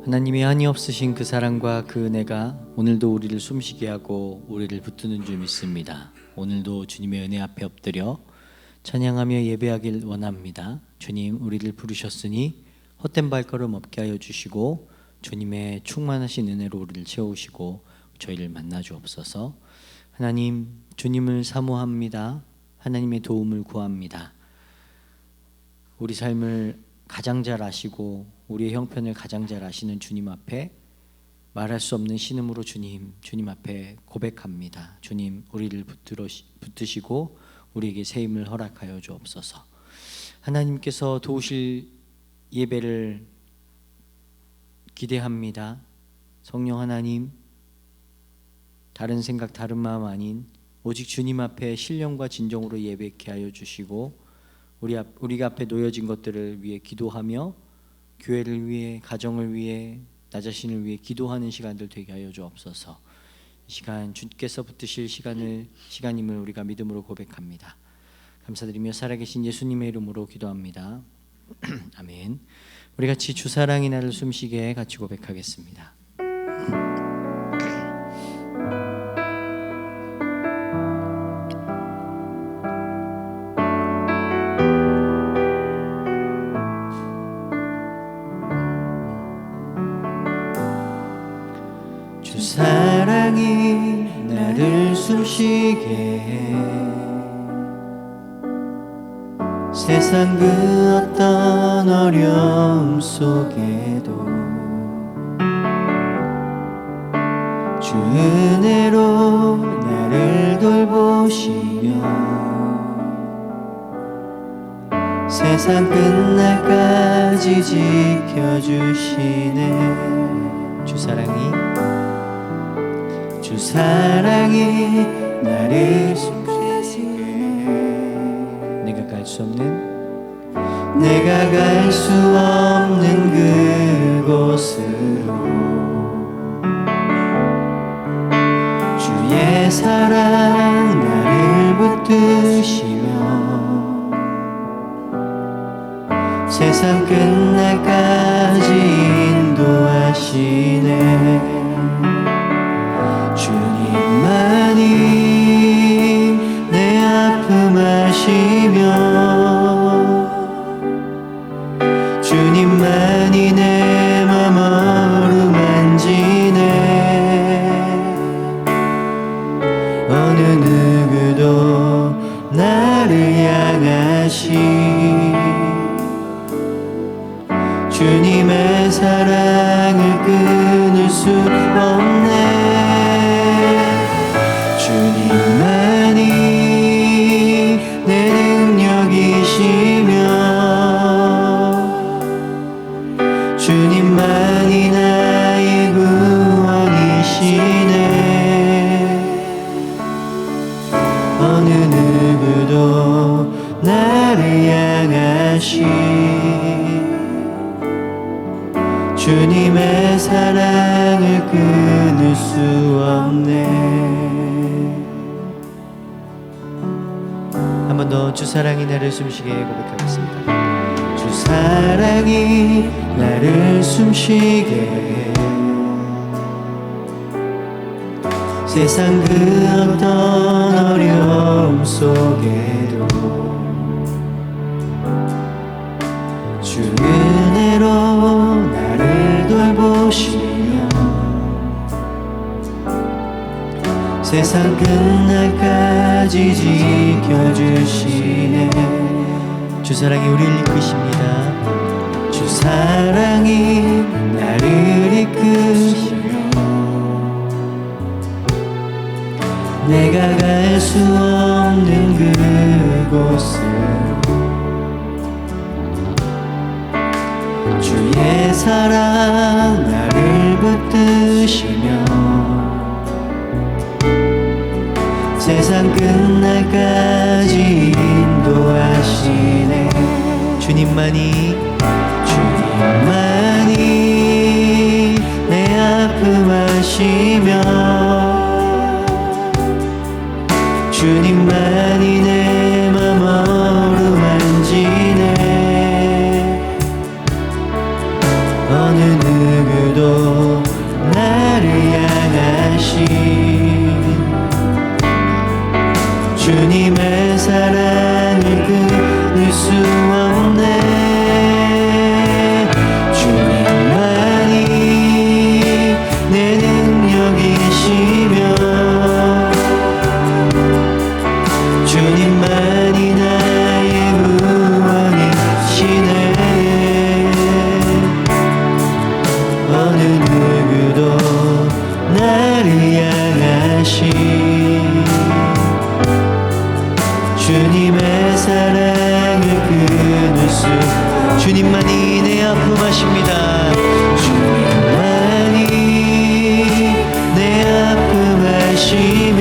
하나님의 한이 없으신 그 사랑과 그 은혜가 오늘도 우리를 숨쉬게 하고 우리를 붙드는 줄 믿습니다. 오늘도 주님의 은혜 앞에 엎드려 찬양하며 예배하길 원합니다. 주님, 우리를 부르셨으니 헛된 발걸음 없게 하여 주시고 주님의 충만하신 은혜로 우리를 채우시고 저희를 만나 주옵소서. 하나님, 주님을 사모합니다. 하나님의 도움을 구합니다. 우리 삶을 가장 잘 아시고 우리의 형편을 가장 잘 아시는 주님 앞에 말할 수 없는 신음으로 주님 앞에 고백합니다. 주님, 우리를 붙드시고 우리에게 새 힘을 허락하여 주옵소서. 하나님께서 도우실 예배를 기대합니다. 성령 하나님, 다른 생각 다른 마음 아닌 오직 주님 앞에 신령과 진정으로 예배케 하여 주시고 우리가 앞에 놓여진 것들을 위해 기도하며 교회를 위해, 가정을 위해, 나 자신을 위해 기도하는 시간들 되게 하여 주옵소서. 이 시간 주께서 붙드실 시간임을 우리가 믿음으로 고백합니다. 감사드리며 살아계신 예수님의 이름으로 기도합니다. 아멘. 우리 같이 주 사랑이 나를 숨쉬게 같이 고백하겠습니다. 주 사랑이 나를 숨쉬게 해 세상 그 어떤 어려움 속에도 주 은혜로 나를 돌보시며 세상 끝날까지 지켜주시네. 주 사랑이 나를 숨쉬게 내가 갈 수 없는 그곳으로 주의 사랑 나를 붙드시며 세상 끝날까지 인도하시네. 주님만이 내 아픔 아시며 주님만이 내 맘 어루만지네. 어느 누구도 나를 향하시 주님의 사랑을 끊을 수 없네. 주님만이 내 능력이시며 주님만이 나의 구원이시네. 어느 누구도 나를 향하시 주님의 사랑을 끊을 수 없네. 한 번 더 주 사랑이 나를 숨쉬게 고백하겠습니다. 주 사랑이 나를 숨쉬게 해 세상 그 어떤 어려움 속에도 주 은혜로 나를 돌보시며 세상 끝날까지 지켜주시네. 주 사랑이 우리를 이끄십니다. 주 사랑이 나를 이끄시며 내가 갈 수 없는 그곳으로 주의 사랑 나를 붙드시며 세상 끝날까지 인도하시네. 주님만이 내 아픔 아시며 주님만이 내 맘 어루만지네. 어느 누구도 주님의 사랑을 끊을 수 주님만이 내 아픔 아십니다. 주님만이 내 아픔 아시며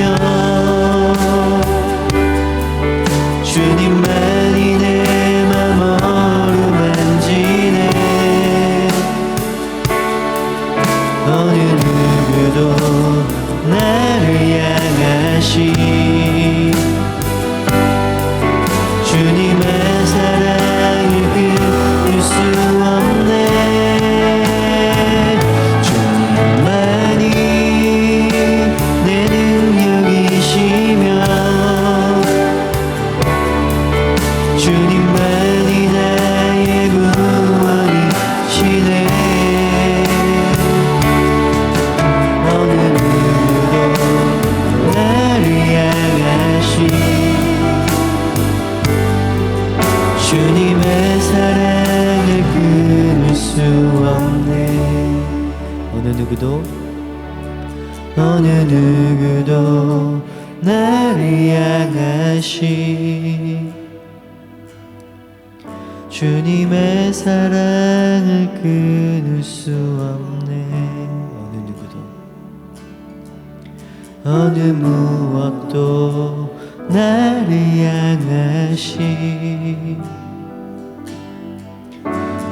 주님만이 내 맘 어루만지네. 어느 누구도 나를 향하시 주님의 사랑을 끊을 수 없네. 주님만이 내 능력이시며 주님만이 나의 구원이시네. 어느 누구도 나를 향하시 주님의 사랑을 끊을 수 없네. 어느 누구도 나를 향하시 주님의 사랑을 끊을 수 없네. 어느 무엇도 나를 향하시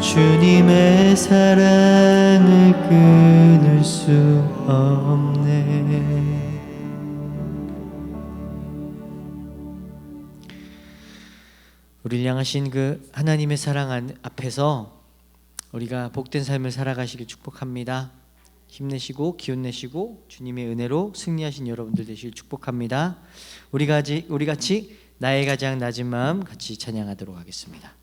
주님의 사랑을 끊을 수 없네. 우리를 향하신 그 하나님의 사랑 앞에서 우리가 복된 삶을 살아가시길 축복합니다. 힘내시고 기운내시고 주님의 은혜로 승리하신 여러분들 되시길 축복합니다. 우리 같이 나의 가장 낮은 마음 같이 찬양하도록 하겠습니다.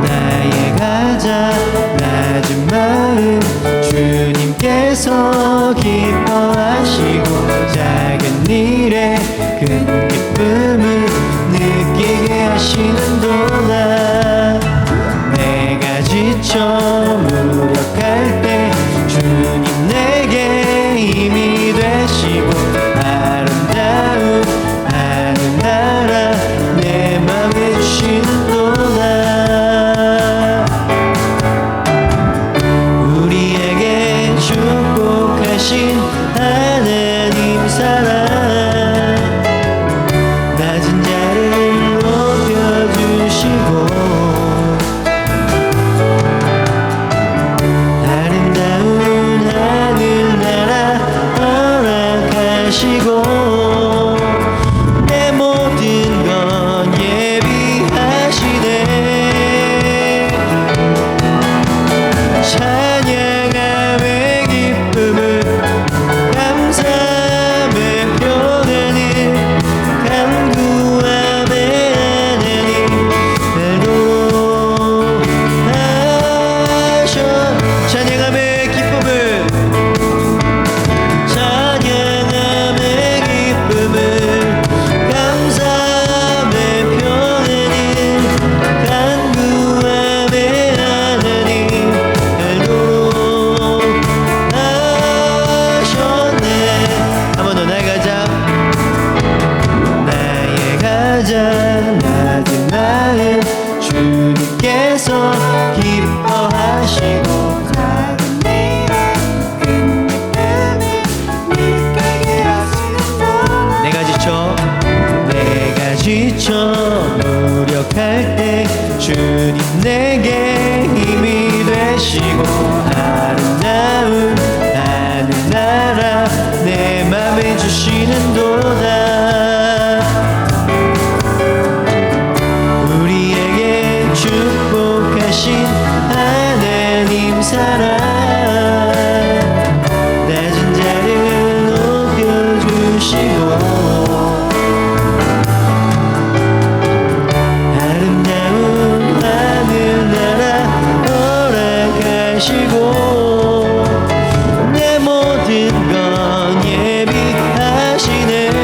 나의 가장 낮은 마음 주님께서 기뻐하시고 작은 일에 큰 기쁨을 느끼게 하시는도다. 내가 지쳐 무력할 때 주님 내게 힘이 되시고 아름다운 하늘나라 내 맘에 주시는도다. 우리에게 축복하신 하나님 사랑 낮은 자를 높여주시고 아름다운 하늘나라 허락하시고 내 모든 건 예비하시네. 찬양함의 기쁨을 감사함의 표현을 간구함의 하나님 하셔. 찬양함의 기쁨을 감사함의 표현을 간구함의 하나님 하셨네. 한 번 더 나의 가장 낮은 마음 주님께서 기뻐하시고 작은 일에 큰 기쁨을 느끼게 하시는도다. 내가 지쳐 무력할 때 주님 내게 힘이 되시고 아름다운 하늘나라 내 맘에 주시는도다. 우리에게 축복하신 하나님 사랑 낮은 자를 높여주시고 아름다운 하늘나라 허락하시고 내 모든 건 예비하시네.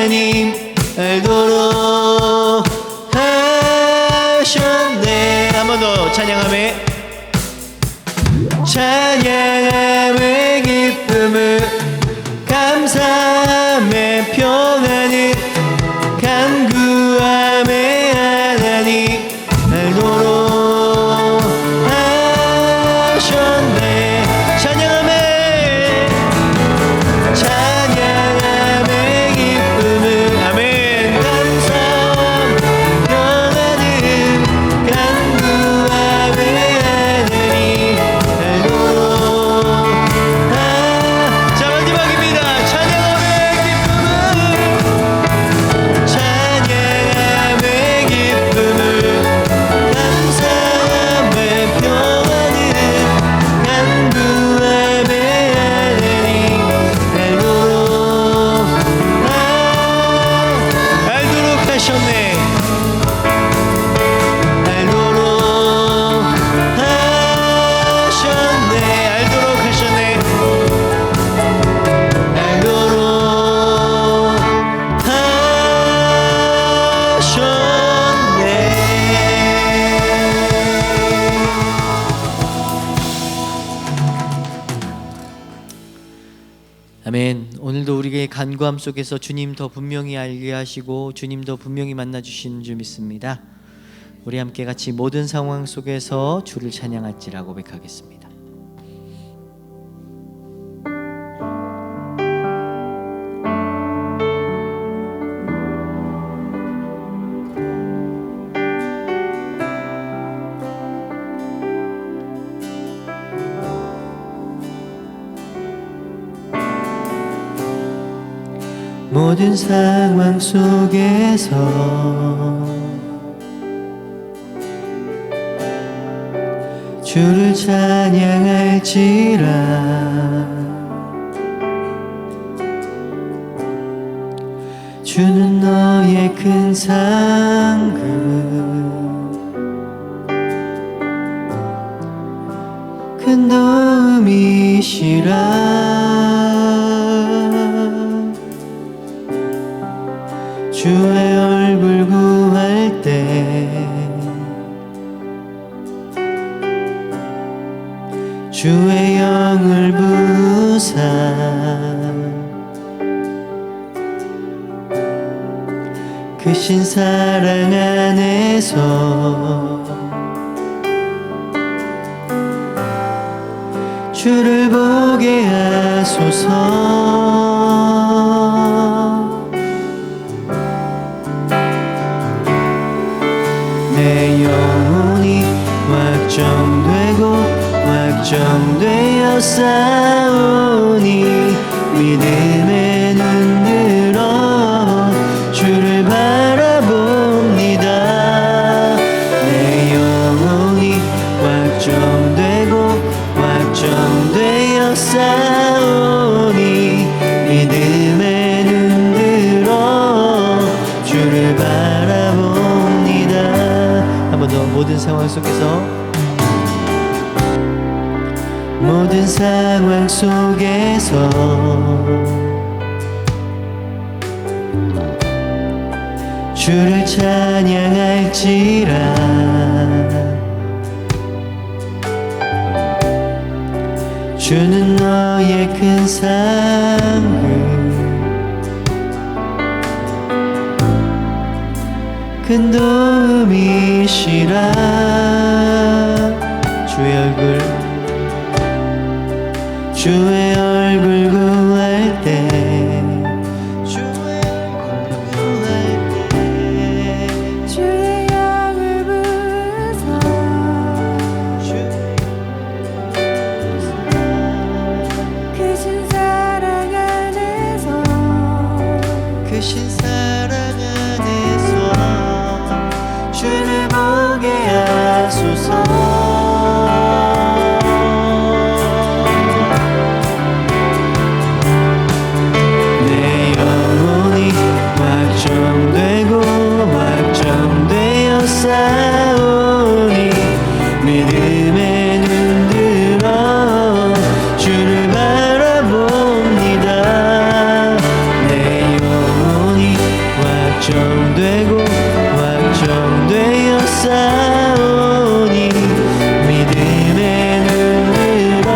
하나님 알도록 하셨네. 한 번 더 찬양함에 찬양함의 기쁨을 감사함의 평안을 간구함의 하나님 알도록 하셨네. 찬양함에 찬양함의 기쁨을 아멘 감사함 평안을 간구함의 하나님 알도록 자 마지막입니다. 찬양함의 기쁨을 찬양함의 기쁨을 감사함의 평안을 간구함의 하나님 알도록 하셨네. 알도록 하셨네. 알도록 하셨네. 알도록 하셨네. 아멘. 오늘도 우리에게 간구함 속에서 주님 더 분명히 알게 하시고 주님 더 분명히 만나 주시는 줄 믿습니다. 우리 함께 같이 모든 상황 속에서 주를 찬양할지라 고백하겠습니다. 모든 상황 속에서 주를 찬양할지라. 주는 너의 큰 상급 큰 도움이시라. 주의 얼굴 구할 때 주의 영을 부으사 크신 사랑 안에서 주를 보게 하소서. 내 영혼이 확정되고 확정되어 싸우니 믿음에 눈 들어 주를 바라봅니다. 내 영혼이 확정되고 확정되어 싸우니 믿음에 눈 들어 주를 바라봅니다. 한 번 더 모든 상황 속에서 모든 상황 속에서 주를 찬양할지라. 주는 너의 큰 상급 큰 도움이시라. 주의 얼굴 구할 때 주의 얼굴 구할 때 주의 영을 부으사 크신 사랑 안에서 크신 사랑 안에서 주를 보게 하소서. 확정되고 확정되어 싸우니 믿음에 눈 들어 주를 바라봅니다. 내 영혼이 없사오니 믿음의 눈으로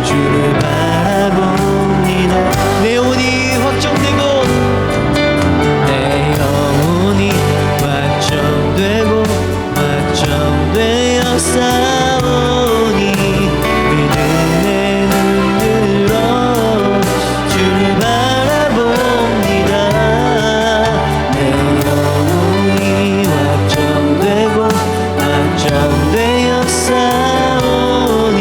주를 바라봅니다. 내 영혼이 확정되고 내 영혼이 확정되고 확정되어 싸우니 믿음의 눈으로 주를 바라봅니다. 내 영혼이 확정되고 확정되어 싸우니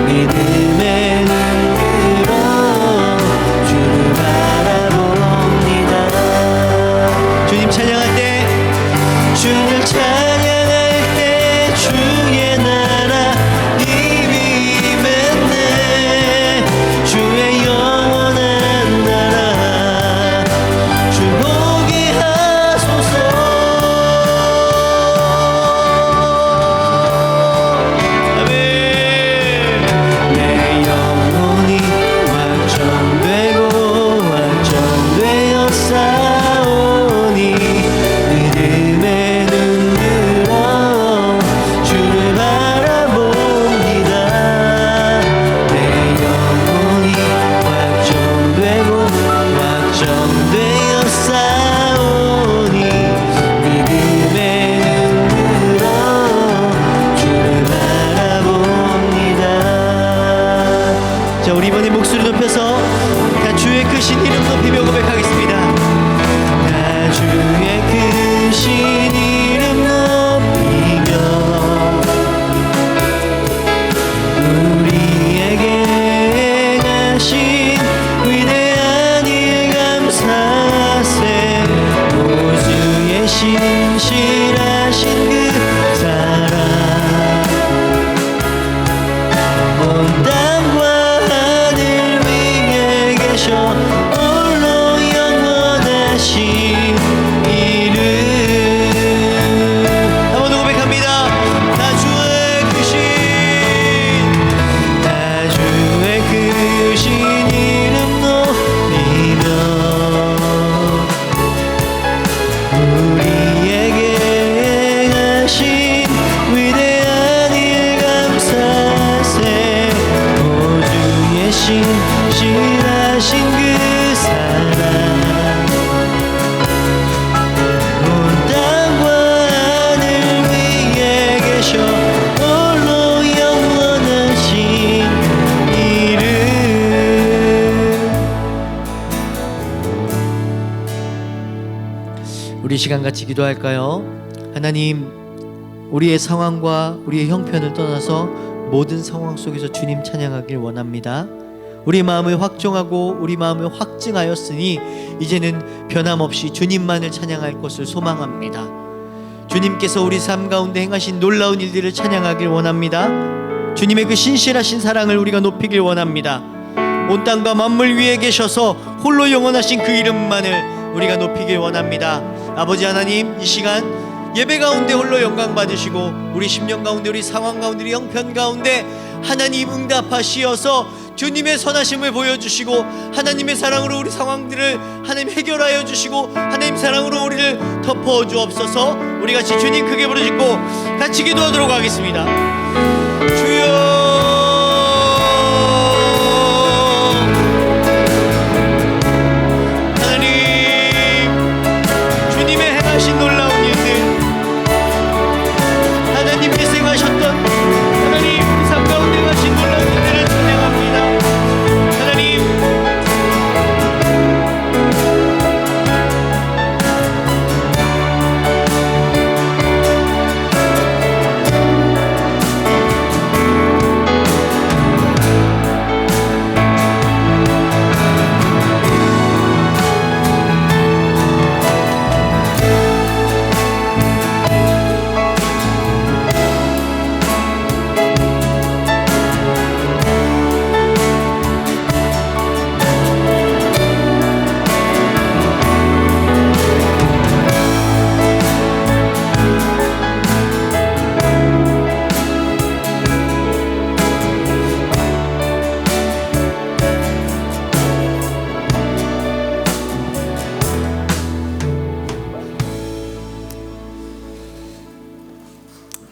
믿음의 눈으로 주를 바라봅니다. 주님 찬양할 때 주를 찬양할 때 주의 나라 이미 임했네. 주의 영원한 나라 주 보게 하소서. 아멘. 내 영혼이 완전되고 완전되어 싸우니 믿음의 눈으로 주를 바라봅니다. 내 영혼이 확정되고 확정되어 싸우니 믿음의 눈으로 주를 바라봅니다. 자, 우리 이번에 목소리 높여서 다 주의 크신 이름 높이며 고백하겠습니다. 다 주의 크신 이름 높이며 우리에게 행하신 위대한 일 감사세. 모두의 신실하신 그 사랑 온 땅과 하늘 위에 계셔 홀로 영원하신 이름. 한 번 더 고백합니다. 다 주의 크신 다 주의 크신 이름 높이며 우리에게 행하신 위대한 일 감사세. 모두의 신실하신 그 사랑 온 땅과 하늘 위에 계셔 홀로 영원하신 이름. 우리 시간 같이 기도할까요? 하나님, 우리의 상황과 우리의 형편을 떠나서 모든 상황 속에서 주님 찬양하길 원합니다. 우리 마음을 확정하고 우리 마음을 확증하였으니 이제는 변함없이 주님만을 찬양할 것을 소망합니다. 주님께서 우리 삶 가운데 행하신 놀라운 일들을 찬양하길 원합니다. 주님의 그 신실하신 사랑을 우리가 높이길 원합니다. 온 땅과 만물 위에 계셔서 홀로 영원하신 그 이름만을 우리가 높이길 원합니다. 아버지 하나님, 이 시간 예배 가운데 홀로 영광 받으시고 우리 심령 가운데 우리 상황 가운데 우리 형편 가운데 하나님 응답하시어서 주님의 선하심을 보여주시고 하나님의 사랑으로 우리 상황들을 하나님 해결하여 주시고 하나님 사랑으로 우리를 덮어 주옵소서. 우리 같이 주님 크게 부르짖고 같이 기도하도록 하겠습니다. 주여, 놀라운 일들 하나님께서 행하셨던 하나님 삶 가운데 하신 놀라운 일들을 찬양합니다. 하나님,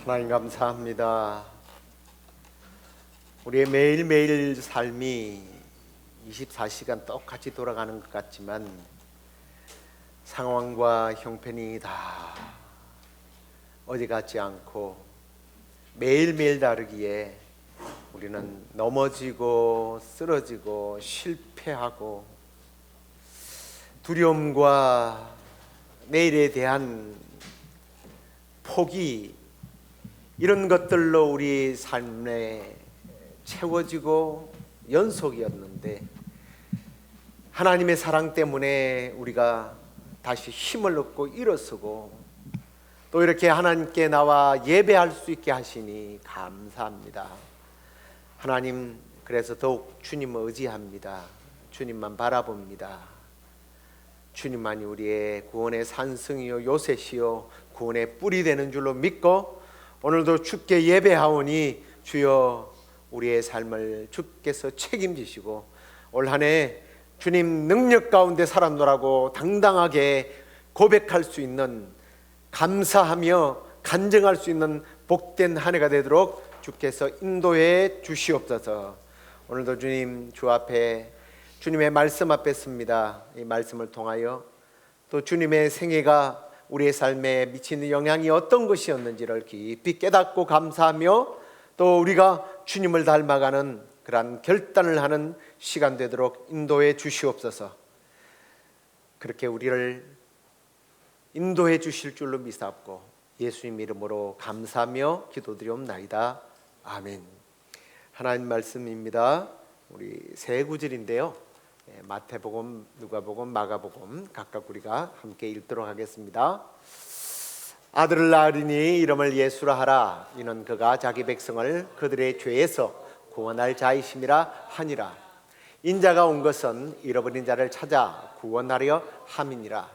하나님 감사합니다. 우리의 매일매일 삶이 24시간 똑같이 돌아가는 것 같지만 상황과 형편이 다 어디 같지 않고 매일매일 다르기에 우리는 넘어지고 쓰러지고 실패하고 두려움과 내일에 대한 포기, 이런 것들로 우리 삶에 채워지고 연속이었는데 하나님의 사랑 때문에 우리가 다시 힘을 얻고 일어서고 또 이렇게 하나님께 나와 예배할 수 있게 하시니 감사합니다. 하나님, 그래서 더욱 주님을 의지합니다. 주님만 바라봅니다. 주님만이 우리의 구원의 산성이요 요새시요 구원의 뿔이 되는 줄로 믿고 오늘도 주께 예배하오니 주여 우리의 삶을 주께서 책임지시고 올 한 해 주님 능력 가운데 살았노라고 당당하게 고백할 수 있는, 감사하며 간증할 수 있는 복된 한 해가 되도록 주께서 인도해 주시옵소서. 오늘도 주님 주 앞에 주님의 말씀 앞에 섭니다. 이 말씀을 통하여 또 주님의 생애가 우리의 삶에 미치는 영향이 어떤 것이었는지를 깊이 깨닫고 감사하며 또 우리가 주님을 닮아가는 그러한 결단을 하는 시간 되도록 인도해 주시옵소서. 그렇게 우리를 인도해 주실 줄로 믿사옵고 예수님 이름으로 감사하며 기도드리옵나이다. 아멘. 하나님 말씀입니다. 우리 세 구절인데요, 마태복음, 누가복음, 마가복음 각각 우리가 함께 읽도록 하겠습니다. 아들을 낳으리니 이름을 예수라 하라. 이는 그가 자기 백성을 그들의 죄에서 구원할 자이심이라 하니라. 인자가 온 것은 잃어버린 자를 찾아 구원하려 함이니라.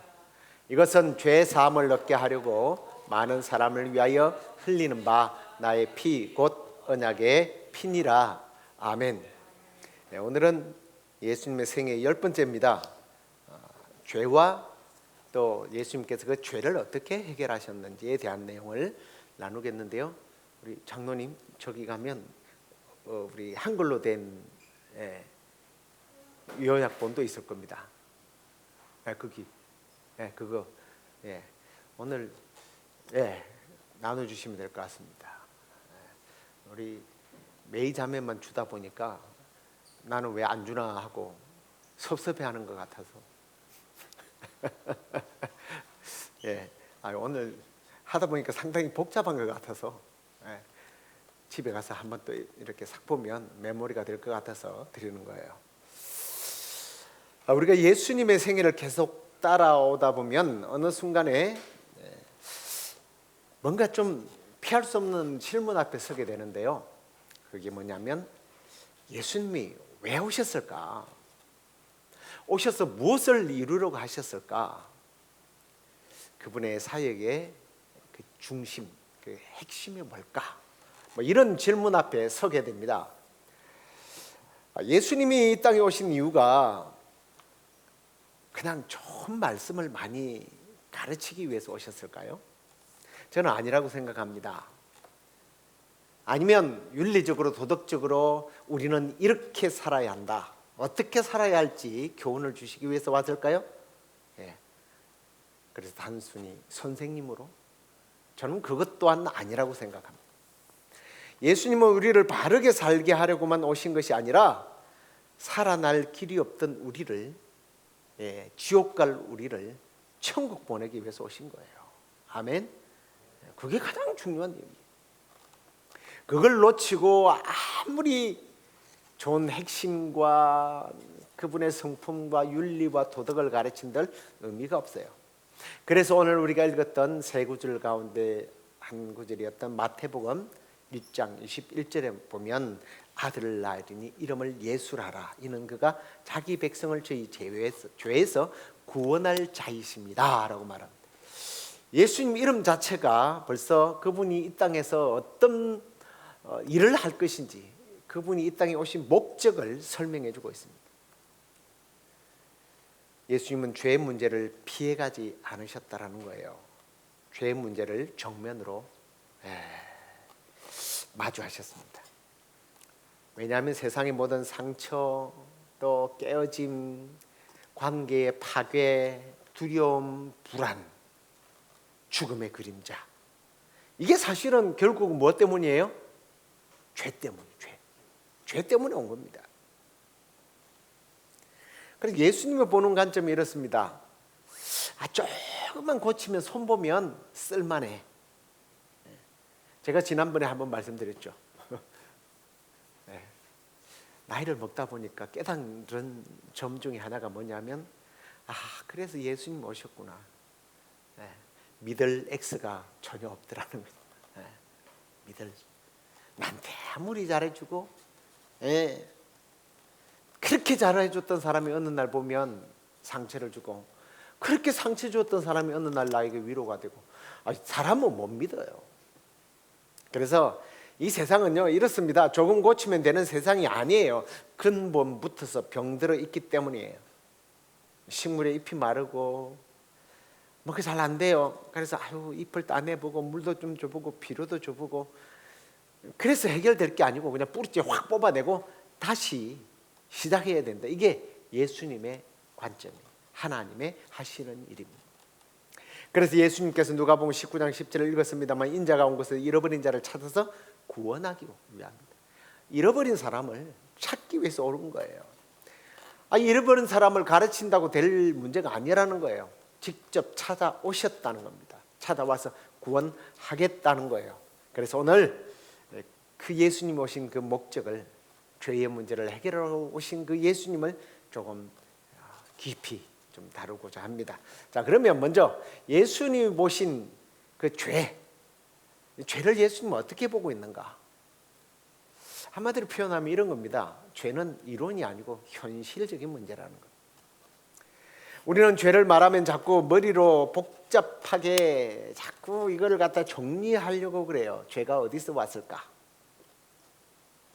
이것은 죄 사함을 얻게 하려고 많은 사람을 위하여 흘리는 바 나의 피 곧 언약의 피니라. 아멘. 네, 오늘은 예수님의 생애 10번째입니다. 죄와 또 예수님께서 그 죄를 어떻게 해결하셨는지에 대한 내용을 나누겠는데요, 우리 장로님 저기 가면 우리 한글로 된 요약본도 있을 겁니다. 거기 그거 오늘 나눠주시면 될 것 같습니다. 우리 매일 자매만 주다 보니까 나는 왜 안 주나 하고 섭섭해하는 것 같아서 오늘 하다 보니까 상당히 복잡한 것 같아서 집에 가서 한번 또 이렇게 싹 보면 메모리가 될 것 같아서 드리는 거예요. 우리가 예수님의 생애를 계속 따라오다 보면 어느 순간에 뭔가 좀 피할 수 없는 질문 앞에 서게 되는데요, 그게 뭐냐면 예수님이 왜 오셨을까? 오셔서 무엇을 이루려고 하셨을까? 그분의 사역의 그 중심, 그 핵심이 뭘까? 뭐 이런 질문 앞에 서게 됩니다. 예수님이 이 땅에 오신 이유가 그냥 좋은 말씀을 많이 가르치기 위해서 오셨을까요? 저는 아니라고 생각합니다. 아니면 윤리적으로 도덕적으로 우리는 이렇게 살아야 한다, 어떻게 살아야 할지 교훈을 주시기 위해서 왔을까요? 그래서 단순히 선생님으로? 저는 그것 또한 아니라고 생각합니다. 예수님은 우리를 바르게 살게 하려고만 오신 것이 아니라 살아날 길이 없던 우리를, 지옥 갈 우리를 천국 보내기 위해서 오신 거예요. 아멘. 그게 가장 중요한 이유예요. 그걸 놓치고 아무리 좋은 핵심과 그분의 성품과 윤리와 도덕을 가르친들 의미가 없어요. 그래서 오늘 우리가 읽었던 세 구절 가운데 한 구절이었던 마태복음 1장 21절에 보면 아들을 낳으리니 이름을 예수라 하라. 이는 그가 자기 백성을 저희 죄에서 구원할 자이십니다 라고 말합니다. 예수님 이름 자체가 벌써 그분이 이 땅에서 어떤 일을 할 것인지, 그분이 이 땅에 오신 목적을 설명해 주고 있습니다. 예수님은 죄의 문제를 피해가지 않으셨다라는 거예요. 죄의 문제를 정면으로 마주하셨습니다. 왜냐하면 세상의 모든 상처, 또 깨어짐, 관계의 파괴, 두려움, 불안, 죽음의 그림자, 이게 사실은 결국 무엇 때문이에요? 죄 때문이에요. 죄 때문에 온 겁니다. 그래서 예수님을 보는 관점이 이렇습니다. 조금만 고치면, 손보면 쓸만해. 제가 지난번에 한번 말씀드렸죠. 나이를 먹다 보니까 깨달은 점 중에 하나가 뭐냐면, 그래서 예수님 오셨구나. 믿을 X가 전혀 없더라는 거예요. 믿을. 나한테 아무리 잘해주고, 그렇게 잘해줬던 사람이 어느 날 보면 상처를 주고, 그렇게 상처 줬던 사람이 어느 날 나에게 위로가 되고, 사람은 못 믿어요. 그래서 이 세상은요 이렇습니다. 조금 고치면 되는 세상이 아니에요. 근본부터서 병들어 있기 때문이에요. 식물의 잎이 마르고 그게 잘 안 돼요. 그래서 잎을 따내보고 물도 좀 줘보고 비료도 줘보고, 그래서 해결될 게 아니고 그냥 뿌리째 확 뽑아내고 다시 시작해야 된다. 이게 예수님의 관점이에요. 하나님의 하시는 일입니다. 그래서 예수님께서 누가복음 19장 10절을 읽었습니다만, 인자가 온 것은 잃어버린 자를 찾아서 구원하기 위함입니다. 잃어버린 사람을 찾기 위해서 오는 거예요. 잃어버린 사람을 가르친다고 될 문제가 아니라는 거예요. 직접 찾아오셨다는 겁니다. 찾아와서 구원하겠다는 거예요. 그래서 오늘 그 예수님 오신 그 목적을, 죄의 문제를 해결하러 오신 그 예수님을 조금 깊이 좀 다루고자 합니다. 자, 그러면 먼저 예수님이 보신 그 죄를 예수님은 어떻게 보고 있는가? 한마디로 표현하면 이런 겁니다. 죄는 이론이 아니고 현실적인 문제라는 것. 우리는 죄를 말하면 자꾸 머리로 복잡하게 자꾸 이거를 갖다 정리하려고 그래요. 죄가 어디서 왔을까?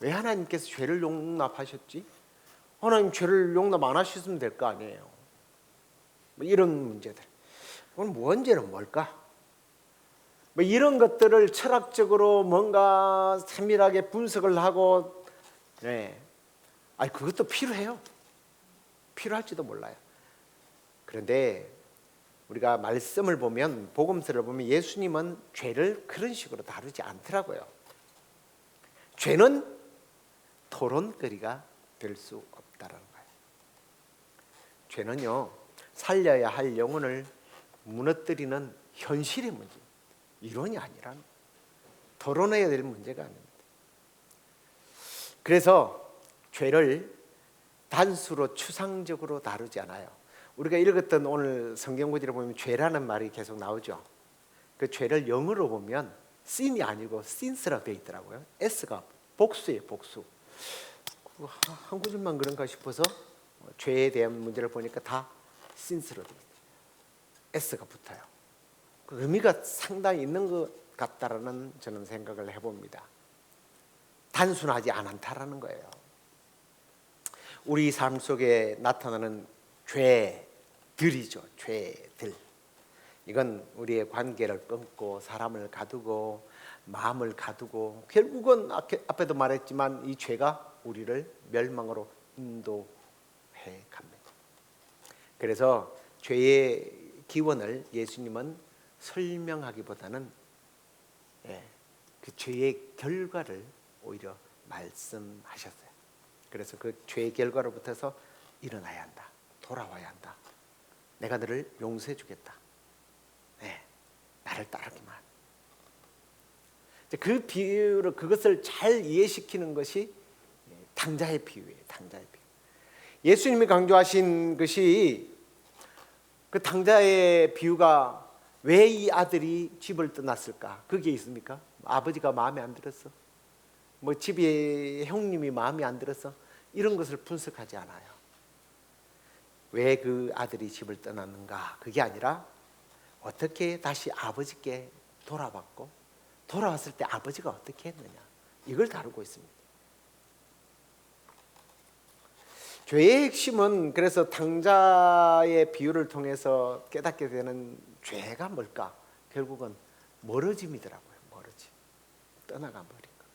왜 하나님께서 죄를 용납하셨지? 하나님 죄를 용납 안 하셨으면 될 거 아니에요. 이런 문제들. 그럼 원죄는 뭘까? 이런 것들을 철학적으로 뭔가 세밀하게 분석을 하고, 그것도 필요해요. 필요할지도 몰라요. 그런데 우리가 말씀을 보면, 복음서를 보면 예수님은 죄를 그런 식으로 다루지 않더라고요. 죄는 토론거리가 될 수 없다라는 거예요. 죄는요, 살려야 할 영혼을 무너뜨리는 현실의 문제, 이론이 아니란, 토론해야 될 문제가 아닙니다. 그래서 죄를 단수로 추상적으로 다루지 않아요. 우리가 읽었던 오늘 성경 구절을 보면 죄라는 말이 계속 나오죠. 그 죄를 영어로 보면 sin이 아니고 sins라고 되어 있더라고요. s가 복수예요, 복수. 한 구절만 그런가 싶어서 죄에 대한 문제를 보니까 다 sins로 되어 있어요. s가 붙어요. 그 의미가 상당히 있는 것 같다라는 저는 생각을 해봅니다. 단순하지 않다라는 거예요. 우리 삶 속에 나타나는 죄들이죠. 죄들. 이건 우리의 관계를 끊고 사람을 가두고 마음을 가두고, 결국은 앞에도 말했지만 이 죄가 우리를 멸망으로 인도해 갑니다. 그래서 죄의 기원을 예수님은 설명하기보다는 그 죄의 결과를 오히려 말씀하셨어요. 그래서 그 죄의 결과로부터서 일어나야 한다, 돌아와야 한다, 내가 너를 용서해 주겠다, 나를 따르기만. 그 비유로 그것을 잘 이해시키는 것이 당자의 비유예요. 당자의 비유. 예수님이 강조하신 것이, 그 당자의 비유가 왜 이 아들이 집을 떠났을까? 그게 있습니까? 아버지가 마음에 안 들었어? 집에 형님이 마음에 안 들었어? 이런 것을 분석하지 않아요. 왜 그 아들이 집을 떠났는가? 그게 아니라 어떻게 다시 아버지께 돌아왔고, 돌아왔을 때 아버지가 어떻게 했느냐, 이걸 다루고 있습니다. 죄의 핵심은, 그래서 당자의 비유를 통해서 깨닫게 되는 죄가 뭘까? 결국은 멀어짐이더라고요. 멀어짐, 떠나가 버린 것.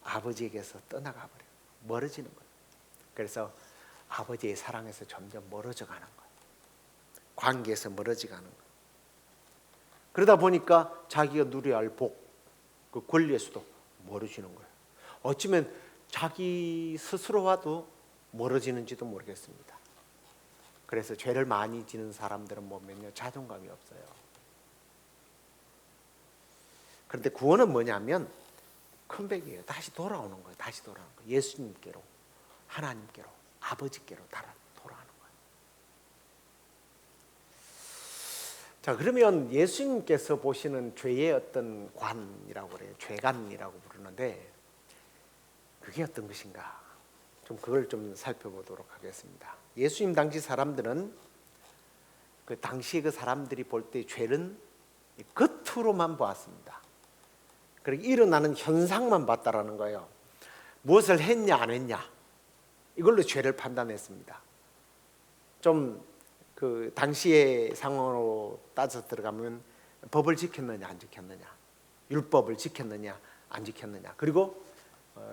아버지에게서 떠나가 버려요. 멀어지는 거예요. 그래서 아버지의 사랑에서 점점 멀어져 가는 거예요. 관계에서 멀어져 가는 거예요. 그러다 보니까 자기가 누려야 할 복, 그 권리에서도 멀어지는 거예요. 어쩌면 자기 스스로와도 멀어지는지도 모르겠습니다. 그래서 죄를 많이 지는 사람들은 보면요, 자존감이 없어요. 그런데 구원은 뭐냐면 컴백이에요. 다시 돌아오는 거예요. 다시 돌아오는 거예요. 예수님께로, 하나님께로, 아버지께로 돌아가는 거예요. 자, 그러면 예수님께서 보시는 죄의 어떤 관이라고 그래요. 죄관이라고 부르는데 그게 어떤 것인가? 좀 그걸 좀 살펴보도록 하겠습니다. 예수님 당시 사람들은 그 당시 그 사람들이 볼 때 죄는 겉으로만 보았습니다. 그리고 일어나는 현상만 봤다라는 거예요. 무엇을 했냐 안 했냐 이걸로 죄를 판단했습니다. 좀 그 당시의 상황으로 따져 들어가면 법을 지켰느냐 안 지켰느냐, 율법을 지켰느냐 안 지켰느냐, 그리고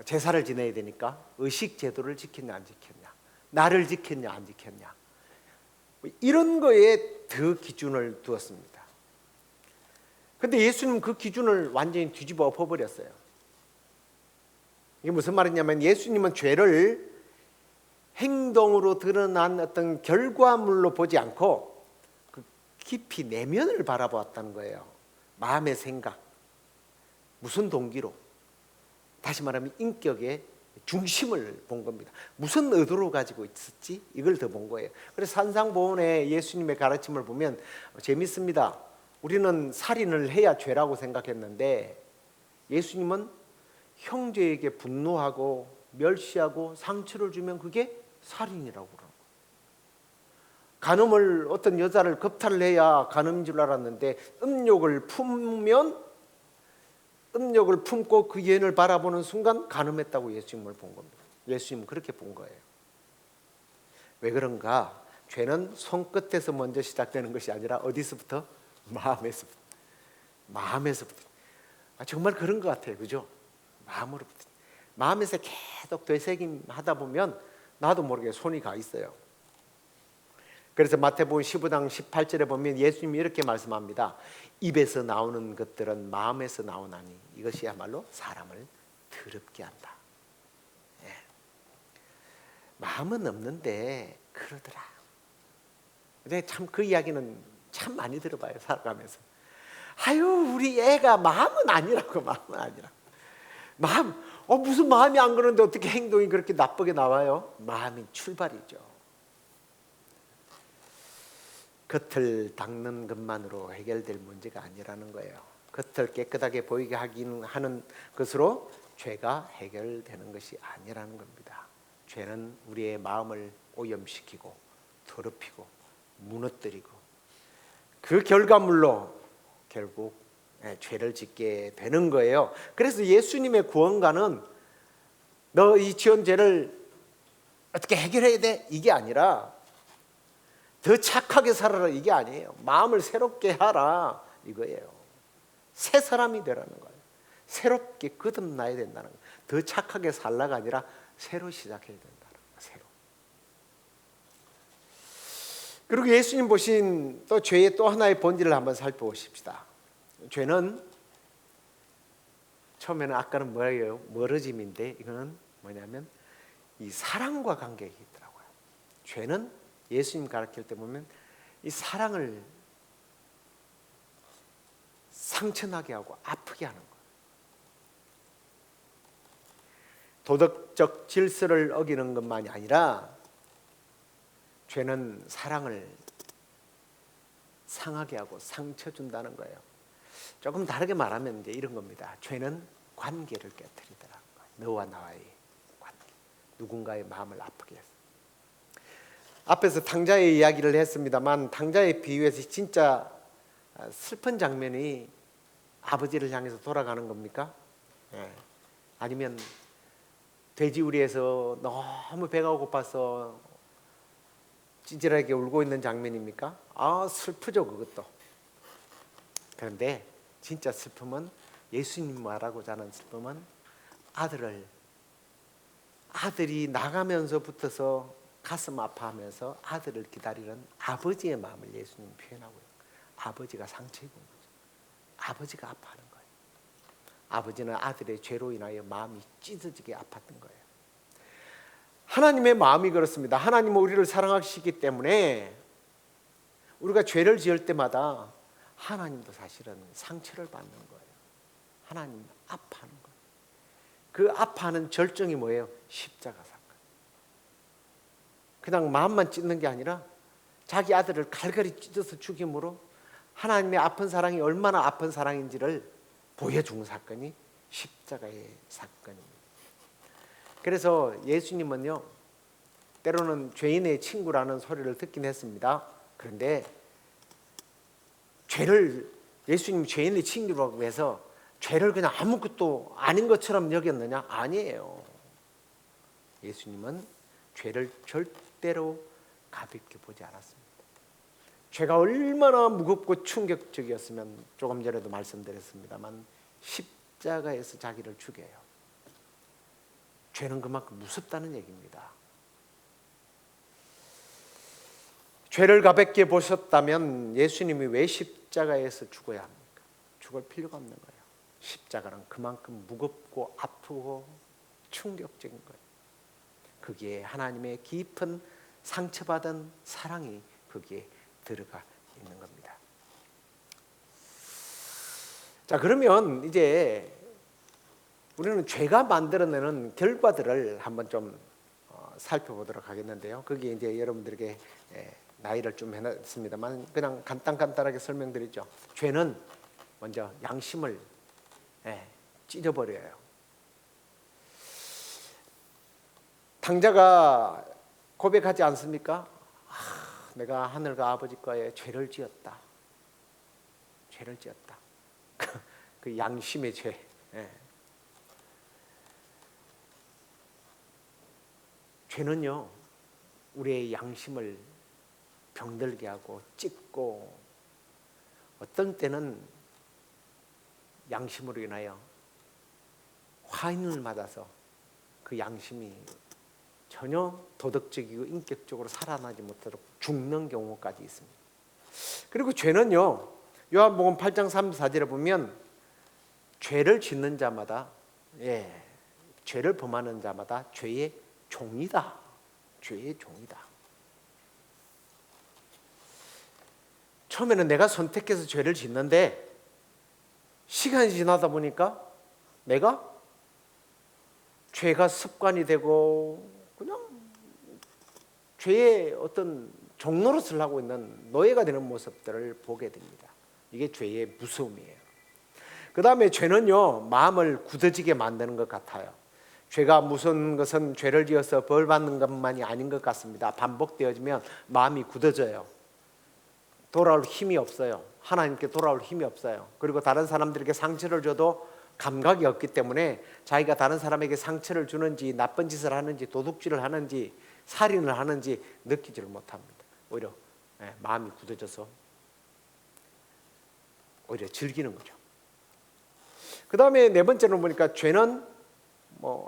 제사를 지내야 되니까 의식 제도를 지켰냐 안 지켰냐, 나를 지켰냐 안 지켰냐, 이런 거에 더 기준을 두었습니다. 근데 예수님은 그 기준을 완전히 뒤집어 엎어버렸어요. 이게 무슨 말이냐면 예수님은 죄를 행동으로 드러난 어떤 결과물로 보지 않고 그 깊이 내면을 바라보았다는 거예요. 마음의 생각, 무슨 동기로, 다시 말하면 인격의 중심을 본 겁니다. 무슨 의도로 가지고 있었지? 이걸 더 본 거예요. 그래서 산상보훈의 예수님의 가르침을 보면 재밌습니다. 우리는 살인을 해야 죄라고 생각했는데 예수님은 형제에게 분노하고 멸시하고 상처를 주면 그게 살인이라고 그러는 거예요. 간음을 어떤 여자를 겁탈을 해야 간음인 줄 알았는데 음욕을 품고 그 여인을 바라보는 순간 간음했다고 예수님을 본 겁니다. 예수님은 그렇게 본 거예요. 왜 그런가? 죄는 손끝에서 먼저 시작되는 것이 아니라 어디서부터? 마음에서부터. 정말 그런 것 같아요. 그죠? 마음으로부터. 마음에서 계속 되새김하다 보면 나도 모르게 손이 가 있어요. 그래서 마태복음 15장 18절에 보면 예수님이 이렇게 말씀합니다. 입에서 나오는 것들은 마음에서 나오나니 이것이야말로 사람을 더럽게 한다. 예. 마음은 없는데 그러더라. 근데 참 그 이야기는 참 많이 들어봐요. 살아가면서. 아유, 우리 애가 마음은 아니라고. 무슨 마음이 안 그러는데 어떻게 행동이 그렇게 나쁘게 나와요? 마음이 출발이죠. 겉을 닦는 것만으로 해결될 문제가 아니라는 거예요. 겉을 깨끗하게 보이게 하는 것으로 죄가 해결되는 것이 아니라는 겁니다. 죄는 우리의 마음을 오염시키고 더럽히고 무너뜨리고 그 결과물로 결국 죄를 짓게 되는 거예요. 그래서 예수님의 구원관은 너 이 지은 죄를 어떻게 해결해야 돼? 이게 아니라 더 착하게 살아라 이게 아니에요. 마음을 새롭게 하라 이거예요. 새 사람이 되라는 거예요. 새롭게 거듭나야 된다는 거예요. 더 착하게 살라가 아니라 새로 시작해야 된다는 거예요. 새로. 그리고 예수님 보신 또 죄의 또 하나의 본질을 한번 살펴보십시다. 죄는 처음에는 아까는 뭐예요? 멀어짐인데 이거는 뭐냐면 이 사랑과 관계가 있더라고요. 죄는 예수님 가르칠 때 보면 이 사랑을 상처나게 하고 아프게 하는 거예요. 도덕적 질서를 어기는 것만이 아니라 죄는 사랑을 상하게 하고 상처 준다는 거예요. 조금 다르게 말하면 이제 이런 겁니다. 죄는 관계를 깨뜨리더라는 거예요. 너와 나와의 관계. 누군가의 마음을 아프게 했어요. 앞에서 탕자의 이야기를 했습니다만 탕자의 비유에서 진짜 슬픈 장면이 아버지를 향해서 돌아가는 겁니까? 네. 아니면 돼지우리에서 너무 배가 고파서 찌질하게 울고 있는 장면입니까? 슬프죠 그것도. 그런데 진짜 슬픔은 예수님 말하고자 하는 슬픔은 아들이 나가면서 붙어서 가슴 아파하면서 아들을 기다리는 아버지의 마음을 예수님은 표현하고요. 아버지가 상처 입은 거죠. 아버지가 아파하는 거예요. 아버지는 아들의 죄로 인하여 마음이 찢어지게 아팠던 거예요. 하나님의 마음이 그렇습니다. 하나님은 우리를 사랑하시기 때문에 우리가 죄를 지을 때마다 하나님도 사실은 상처를 받는 거예요. 하나님 아파하는 거예요. 그 아파하는 절정이 뭐예요? 십자가 사건. 그냥 마음만 찢는 게 아니라 자기 아들을 갈갈이 찢어서 죽임으로 하나님의 아픈 사랑이 얼마나 아픈 사랑인지를 보여준 사건이 십자가의 사건입니다. 그래서 예수님은요, 때로는 죄인의 친구라는 소리를 듣긴 했습니다. 그런데 예수님이 죄인의 친구라고 해서 죄를 그냥 아무것도 아닌 것처럼 여겼느냐? 아니에요. 예수님은 죄를 절대로 가볍게 보지 않았습니다. 죄가 얼마나 무겁고 충격적이었으면 조금 전에도 말씀드렸습니다만 십자가에서 자기를 죽여요. 죄는 그만큼 무섭다는 얘기입니다. 죄를 가볍게 보셨다면 예수님이 왜 십자가에서 죽어야 합니까? 죽을 필요가 없는 거예요. 십자가는 그만큼 무겁고 아프고 충격적인 거예요. 거기에 하나님의 깊은 상처받은 사랑이 거기에 들어가 있는 겁니다. 자, 그러면 이제 우리는 죄가 만들어내는 결과들을 한번 좀 살펴보도록 하겠는데요. 거기에 이제 여러분들에게 나이를 좀 해놨습니다만 그냥 간단하게 설명드리죠. 죄는 먼저 양심을 찢어버려요. 당자가 고백하지 않습니까? 내가 하늘과 아버지과에 죄를 지었다. 죄를 지었다. 그 양심의 죄. 죄는요, 우리의 양심을 병들게 하고 찢고 어떤 때는 양심으로 인하여 화인을 맞아서 그 양심이 전혀 도덕적이고 인격적으로 살아나지 못하도록 죽는 경우까지 있습니다. 그리고 죄는요, 요한복음 8장 34절에 보면 죄를 짓는 자마다 죄를 범하는 자마다 죄의 종이다. 죄의 종이다. 처음에는 내가 선택해서 죄를 짓는데 시간이 지나다 보니까 내가 죄가 습관이 되고 그냥 죄의 어떤 종노릇을 하고 있는 노예가 되는 모습들을 보게 됩니다. 이게 죄의 무서움이에요. 그 다음에 죄는요, 마음을 굳어지게 만드는 것 같아요. 죄가 무서운 것은 죄를 지어서 벌 받는 것만이 아닌 것 같습니다. 반복되어지면 마음이 굳어져요. 돌아올 힘이 없어요. 하나님께 돌아올 힘이 없어요. 그리고 다른 사람들에게 상처를 줘도 감각이 없기 때문에 자기가 다른 사람에게 상처를 주는지 나쁜 짓을 하는지 도둑질을 하는지 살인을 하는지 느끼지를 못합니다. 오히려 마음이 굳어져서 오히려 즐기는 거죠. 그 다음에 네 번째로 보니까 죄는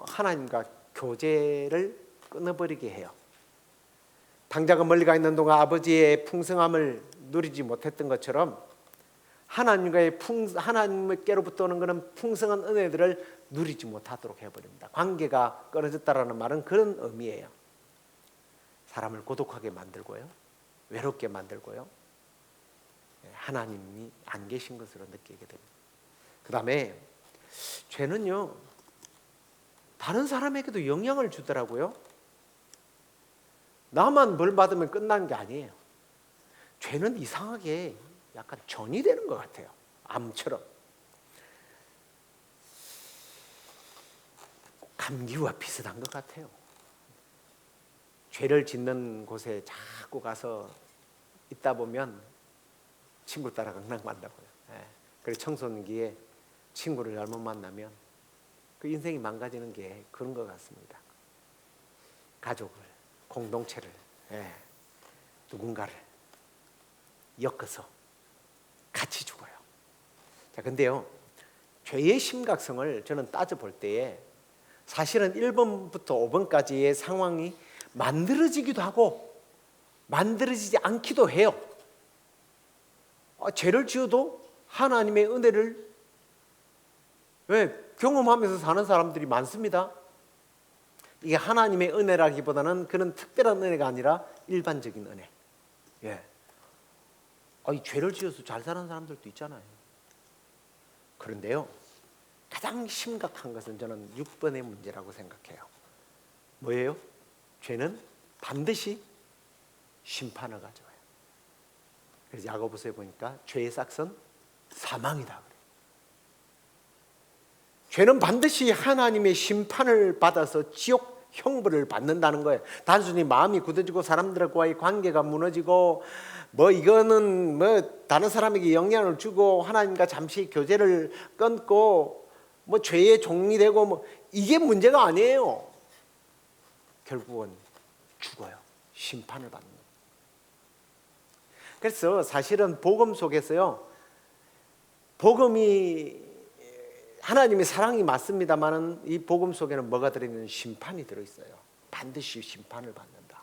하나님과 교제를 끊어버리게 해요. 당자가 멀리 가 있는 동안 아버지의 풍성함을 누리지 못했던 것처럼 하나님께로부터 오는 그런 풍성한 은혜들을 누리지 못하도록 해버립니다. 관계가 끊어졌다라는 말은 그런 의미예요. 사람을 고독하게 만들고요, 외롭게 만들고요, 하나님이 안 계신 것으로 느끼게 됩니다. 그 다음에 죄는요, 다른 사람에게도 영향을 주더라고요. 나만 벌 받으면 끝나는 게 아니에요. 죄는 이상하게 약간 전이 되는 것 같아요. 암처럼. 감기와 비슷한 것 같아요. 죄를 짓는 곳에 자꾸 가서 있다 보면 친구 따라 강남 간다고요. 그래서 청소년기에 친구를 잘못 만나면 그 인생이 망가지는 게 그런 것 같습니다. 가족을, 공동체를, 누군가를 엮어서 같이 죽어요. 자, 근데요, 죄의 심각성을 저는 따져볼 때에 사실은 1번부터 5번까지의 상황이 만들어지기도 하고 만들어지지 않기도 해요. 죄를 지어도 하나님의 은혜를 경험하면서 사는 사람들이 많습니다. 이게 하나님의 은혜라기보다는 그런 특별한 은혜가 아니라 일반적인 은혜. 죄를 지어서 잘 사는 사람들도 있잖아요. 그런데요, 가장 심각한 것은 저는 6번의 문제라고 생각해요. 뭐예요? 죄는 반드시 심판을 가져와요. 그래서 야고보서에 보니까 죄의 싹은 사망이다 그래요. 죄는 반드시 하나님의 심판을 받아서 지옥 형벌을 받는다는 거예요. 단순히 마음이 굳어지고 사람들과의 관계가 무너지고 이거는 다른 사람에게 영향을 주고 하나님과 잠시 교제를 끊고 죄의 종이 되고 이게 문제가 아니에요. 결국은 죽어요. 심판을 받는 거예요. 그래서 사실은 복음 속에서요, 복음이 하나님의 사랑이 맞습니다만은 이 복음 속에는 뭐가 들어있는? 심판이 들어있어요. 반드시 심판을 받는다.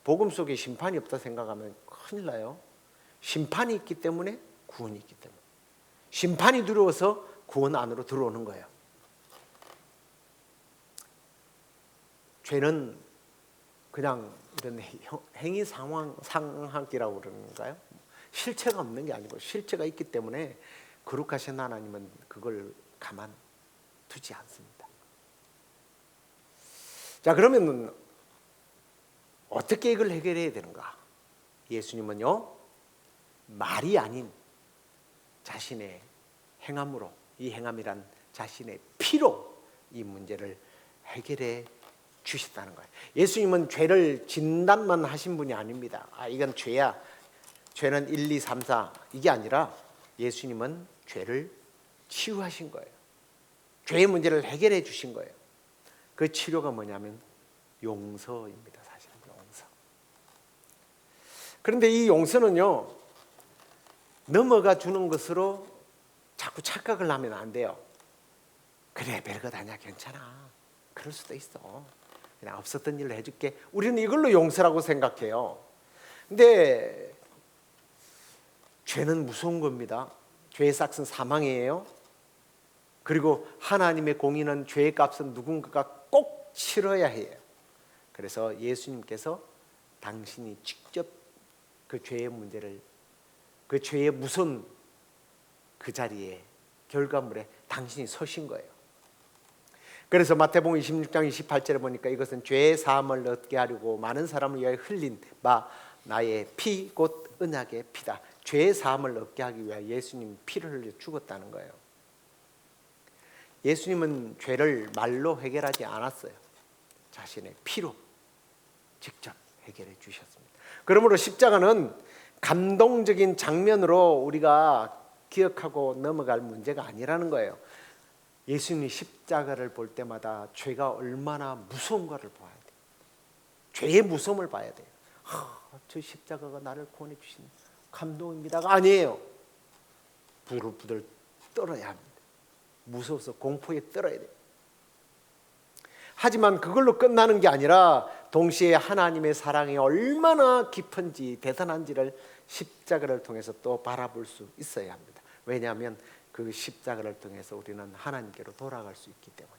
복음 속에 심판이 없다 생각하면 큰일 나요. 심판이 있기 때문에 구원이 있기 때문에. 심판이 두려워서 구원 안으로 들어오는 거예요. 죄는 그냥 이런 행위 상황이라고 그러는가요? 실체가 없는 게 아니고 실체가 있기 때문에 거룩하신 하나님은 그걸 가만 두지 않습니다. 자, 그러면 어떻게 이걸 해결해야 되는가? 예수님은요, 말이 아닌 자신의 행함으로, 이 행함이란 자신의 피로 이 문제를 해결해 주셨다는 거예요. 예수님은 죄를 진단만 하신 분이 아닙니다. 이건 죄야. 죄는 1, 2, 3, 4 이게 아니라 예수님은 죄를 치유하신 거예요. 죄의 문제를 해결해 주신 거예요. 그 치료가 뭐냐면 용서입니다. 사실은 용서. 그런데 이 용서는요, 넘어가 주는 것으로 자꾸 착각을 하면 안 돼요. 그래, 별것 아니야, 괜찮아. 그럴 수도 있어. 그냥 없었던 일을 해줄게. 우리는 이걸로 용서라고 생각해요. 근데 죄는 무서운 겁니다. 죄의 싹은 사망이에요. 그리고 하나님의 공의는 죄의 값은 누군가가 꼭 치러야 해요. 그래서 예수님께서 당신이 직접 그 죄의 문제를, 그 죄의 무서운 그 자리에, 결과물에 당신이 서신 거예요. 그래서 마태복음 26장 28절에 보니까 이것은 죄의 사함을 얻게 하려고 많은 사람을 위하여 흘린 바 나의 피 곧 언약의 피다. 죄의 사함을 얻게 하기 위해 예수님 피를 흘려 죽었다는 거예요. 예수님은 죄를 말로 해결하지 않았어요. 자신의 피로 직접 해결해 주셨습니다. 그러므로 십자가는 감동적인 장면으로 우리가 기억하고 넘어갈 문제가 아니라는 거예요. 예수님이 십자가를 볼 때마다 죄가 얼마나 무서운가를 봐야 돼요. 죄의 무서움을 봐야 돼요. 저 십자가가 나를 구원해 주신 감동입니다가 아니에요. 부들부들 떨어야 합니다. 무서워서 공포에 떨어야 돼요. 하지만 그걸로 끝나는 게 아니라 동시에 하나님의 사랑이 얼마나 깊은지 대단한지를 십자가를 통해서 또 바라볼 수 있어야 합니다. 왜냐하면 그 십자가를 통해서 우리는 하나님께로 돌아갈 수 있기 때문에.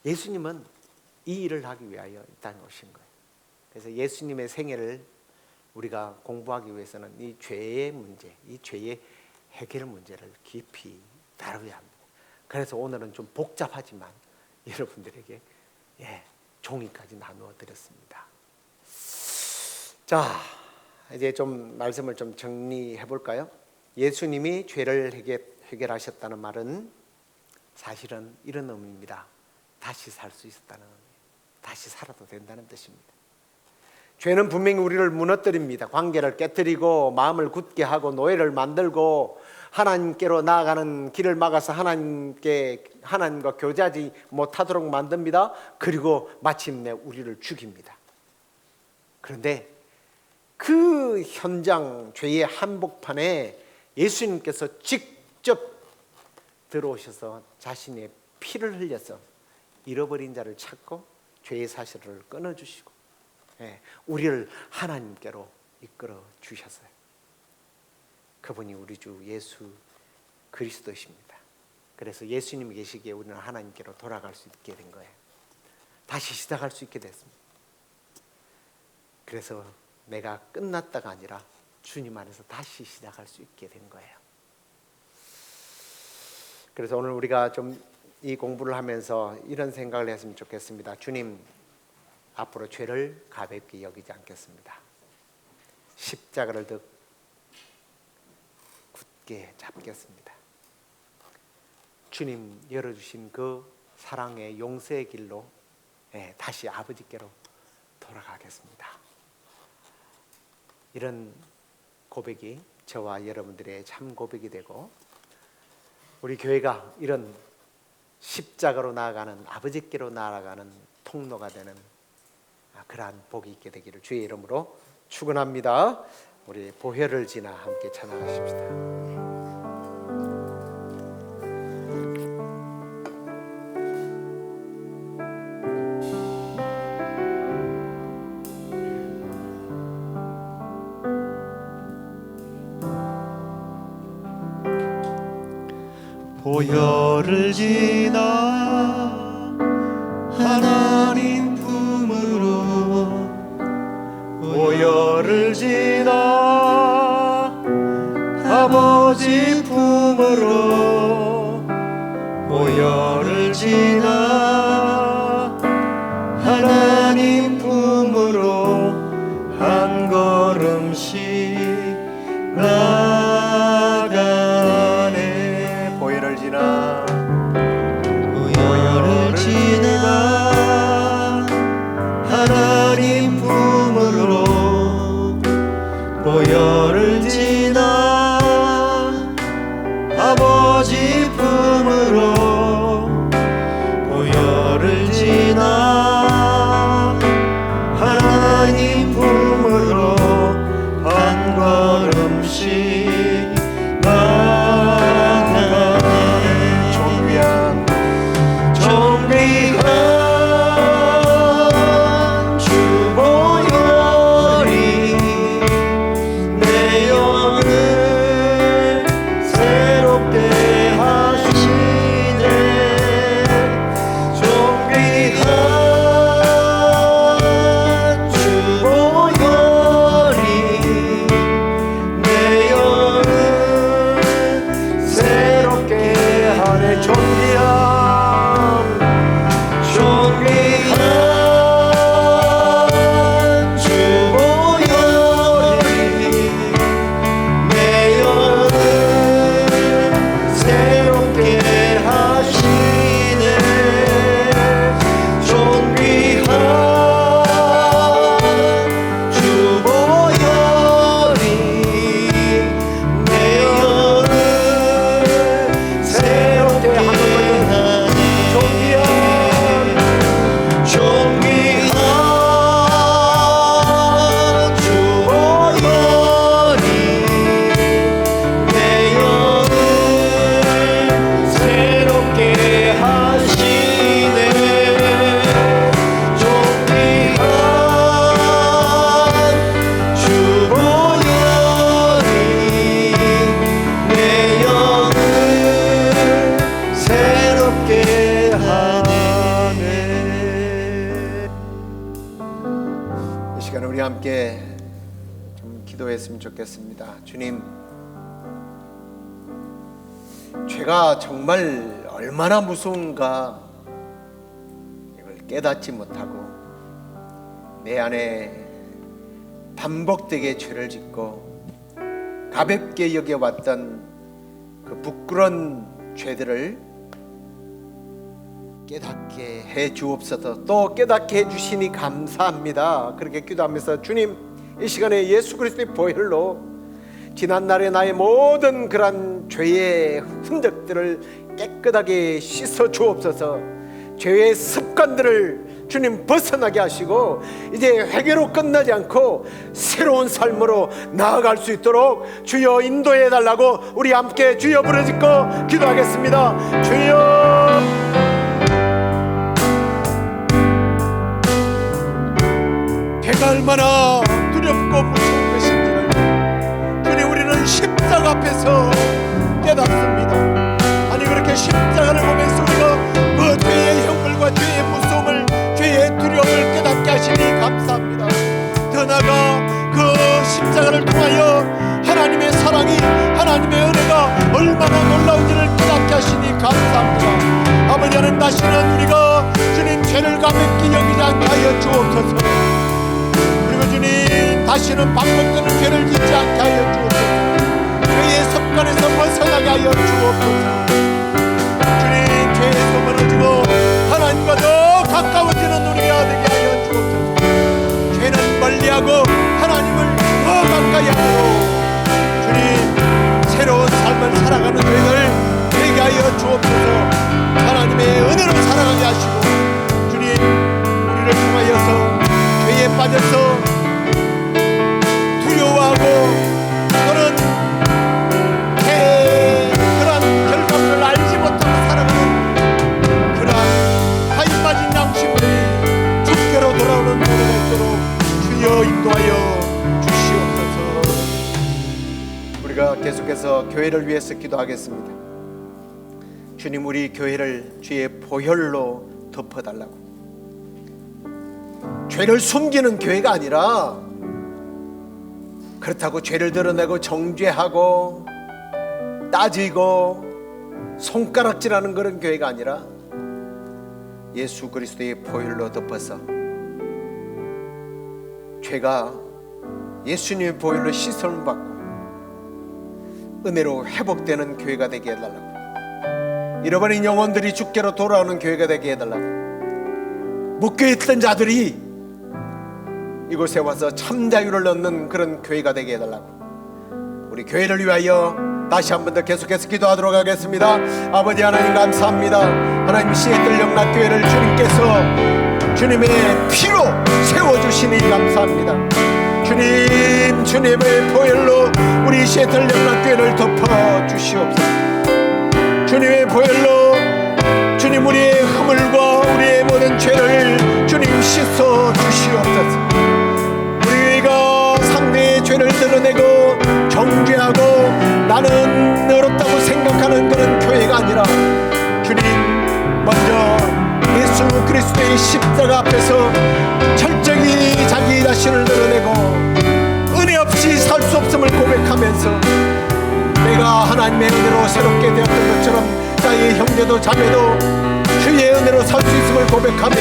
예수님은 이 일을 하기 위하여 이 땅에 오신 거예요. 그래서 예수님의 생애를 우리가 공부하기 위해서는 이 죄의 문제, 이 죄의 해결 문제를 깊이 다뤄야 합니다. 그래서 오늘은 좀 복잡하지만 여러분들에게 종이까지 나누어 드렸습니다. 자, 이제 좀 말씀을 좀 정리해 볼까요? 예수님이 죄를 해결하셨다는 말은 사실은 이런 의미입니다. 다시 살 수 있었다는 의미, 다시 살아도 된다는 뜻입니다. 죄는 분명히 우리를 무너뜨립니다. 관계를 깨뜨리고 마음을 굳게 하고 노예를 만들고 하나님께로 나아가는 길을 막아서 하나님과 교제하지 못하도록 만듭니다. 그리고 마침내 우리를 죽입니다. 그런데 그 현장, 죄의 한복판에 예수님께서 직접 들어오셔서 자신의 피를 흘려서 잃어버린 자를 찾고 죄의 사실을 끊어주시고 우리를 하나님께로 이끌어 주셨어요. 그분이 우리 주 예수 그리스도십니다. 그래서 예수님이 계시기에 우리는 하나님께로 돌아갈 수 있게 된 거예요. 다시 시작할 수 있게 됐습니다. 그래서 내가 끝났다가 아니라 주님 안에서 다시 시작할 수 있게 된 거예요. 그래서 오늘 우리가 좀 이 공부를 하면서 이런 생각을 했으면 좋겠습니다. 주님, 앞으로 죄를 가볍게 여기지 않겠습니다. 십자가를 더 굳게 잡겠습니다. 주님 열어주신 그 사랑의 용서의 길로 다시 아버지께로 돌아가겠습니다. 이런 고백이 저와 여러분들의 참 고백이 되고, 우리 교회가 이런 십자가로 나아가는, 아버지께로 나아가는 통로가 되는 그러한 복이 있게 되기를 주의 이름으로 축원합니다. 우리 보혈을 지나 함께 찬양하십시다. 보혈을 지나 하나님 품으로, 보혈을 지나 아버지 품으로, 보혈을 지나 하나님 품으로 한 걸음씩 나가네. 보혈을 지나, 보혈을 지나 하나님 품으로, 보혈을 지나 아버지 품으로, 보혈을 지나 하나님 품으로 한 걸음씩 나가네. 존귀한 주 보혈이 내 영을 새롭게 하시네. 존귀한 주 보혈이 내 영을 새롭게 하네. 존귀한 주 보혈이 내 영을 새롭게 하시네. 존귀한 주 보혈이 내 영을 새롭게 하네. 존귀한 주 보혈이 내 영을 새롭게 하시네. 존귀한 주 보혈이 내 영을 새롭게 하네. 이 시간에 우리 함께 좀 기도했으면 좋겠습니다. 주님, 죄가 정말 얼마나 무서운가 이걸 깨닫지 못하고 내 안에 반복되게 죄를 짓고 가볍게 여겨왔던 그 부끄러운 죄들을 깨닫게 해 주옵소서. 또 깨닫게 해 주시니 감사합니다. 그렇게 기도하면서 주님, 이 시간에 예수 그리스도의 보혈로 지난날의 나의 모든 그러한 죄의 흔적들을 깨끗하게 씻어 주옵소서. 죄의 습관들을 주님 벗어나게 하시고 이제 회개로 끝나지 않고 새로운 삶으로 나아갈 수 있도록 주여 인도해 달라고 우리 함께 주여 부르짖고 기도하겠습니다. 주여. 죄가 얼마나 두렵고 무서운 것인지를 주님 우리는 십자가 앞에서 깨닫습니다. 아니 그렇게 십자가를 보면서 우리가 그 죄의 형벌과 죄의 무서움을 죄의 두려움을 깨닫게 하시니 감사합니다. 더 나아가 그 십자가를 통하여 하나님의 사랑이 하나님의 은혜가 얼마나 놀라운지를 깨닫게 하시니 감사합니다. 아버지 하나님 다시는 우리가 주님 죄를 가볍게 여기지 않게 하여 주옵소서. 그리고 주님 다시는 반복되는 죄를 짓지 않게 하여 주옵소서. 죄의 습관에서 벗어나게 하여 주옵소서. 주님 죄에서 멀어지고 하나님과 더 가까워지는 우리가 되게 하여 주옵소서. 죄는 멀리하고 하나님을 더 가까이 하고 주님 새로운 삶을 살아가는 저희들 되게 하여 주옵소서. 하나님의 은혜로 살아가게 하시고 주님 우리를 통하여서 죄에 빠져서 두려워하고 또는 그런 결과물을 알지 못하고 살아가는 그런 하이 빠진 양심들이 주께로 돌아오는 날이 있도록 주여 인도하여 주시옵소서. 우리가 계속해서 교회를 위해서 기도하겠습니다. 주님 우리 교회를 주의 보혈로 덮어달라고. 죄를 숨기는 교회가 아니라 그렇다고 죄를 드러내고 정죄하고 따지고 손가락질하는 그런 교회가 아니라 예수 그리스도의 보혈로 덮어서 죄가 예수님의 보혈로 씻음을 받고 은혜로 회복되는 교회가 되게 해달라고. 잃어버린 영혼들이 주께로 돌아오는 교회가 되게 해달라고. 묶여있던 자들이 이곳에 와서 참 자유를 얻는 그런 교회가 되게 해달라고. 우리 교회를 위하여 다시 한 번 더 계속해서 기도하도록 하겠습니다. 아버지 하나님 감사합니다. 하나님 시애틀 영락교회를 주님께서 주님의 피로 세워주시니 감사합니다. 주님 주님의 보혈로 우리 시애틀 영락교회를 덮어주시옵소서. 주님의 보혈로 주님 우리의 허물과 우리의 모든 죄를 주님 씻어 주시옵소서. 우리가 상대의 죄를 드러내고 정죄하고 나는 어렵다고 생각하는 그런 교회가 아니라 주님 먼저 예수 그리스도의 십자가 앞에서 철저히 자기 자신을 드러내고 은혜 없이 살 수 없음을 고백하면서 내가 하나님의 은혜로 새롭게 되었던 것처럼 나의 형제도 자매도 주의 은혜로 살 수 있음을 고백하며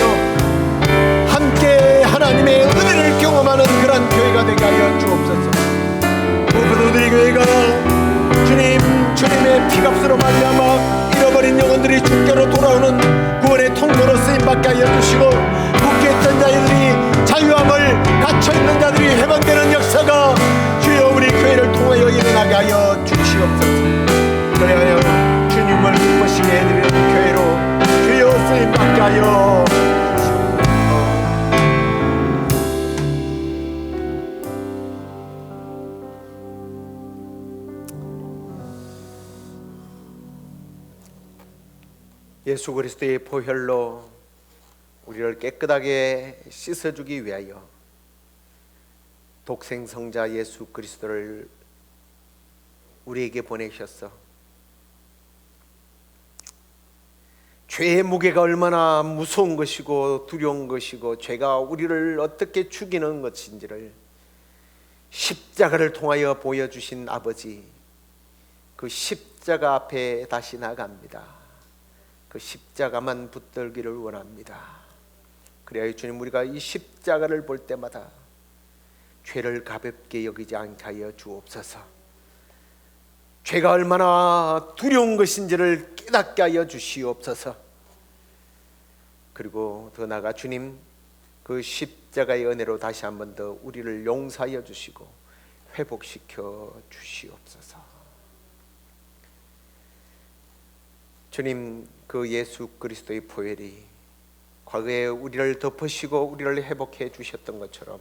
함께 하나님의 은혜를 경험하는 그런 교회가 되게 하여 주옵소서. 무엇보다 우리 교회가 주님의 피값으로 말미암아 잃어버린 영혼들이 주께로 돌아오는 구원의 통로로 쓰임받게 하여 주시고 묶여있던 자들이 자유함을 갇혀있는 자들이 회방되는 역사가 주여 우리 교회를 통하여 일어나게 하여 주시옵소서. 그래야 주님을 기쁘시게 해드리는 교회로 주여 쓰임받게 하여 주시옵소서. 예수 그리스도의 보혈로 우리를 깨끗하게 씻어주기 위하여 독생성자 예수 그리스도를 우리에게 보내셨어. 죄의 무게가 얼마나 무서운 것이고 두려운 것이고 죄가 우리를 어떻게 죽이는 것인지를 십자가를 통하여 보여주신 아버지, 그 십자가 앞에 다시 나갑니다. 그 십자가만 붙들기를 원합니다. 그래야 주님 우리가 이 십자가를 볼 때마다 죄를 가볍게 여기지 않게 하여 주옵소서. 죄가 얼마나 두려운 것인지를 깨닫게 하여 주시옵소서. 그리고 더 나아가 주님 그 십자가의 은혜로 다시 한 번 더 우리를 용서하여 주시고 회복시켜 주시옵소서. 주님 그 예수 그리스도의 보혈이 과거에 우리를 덮으시고 우리를 회복해 주셨던 것처럼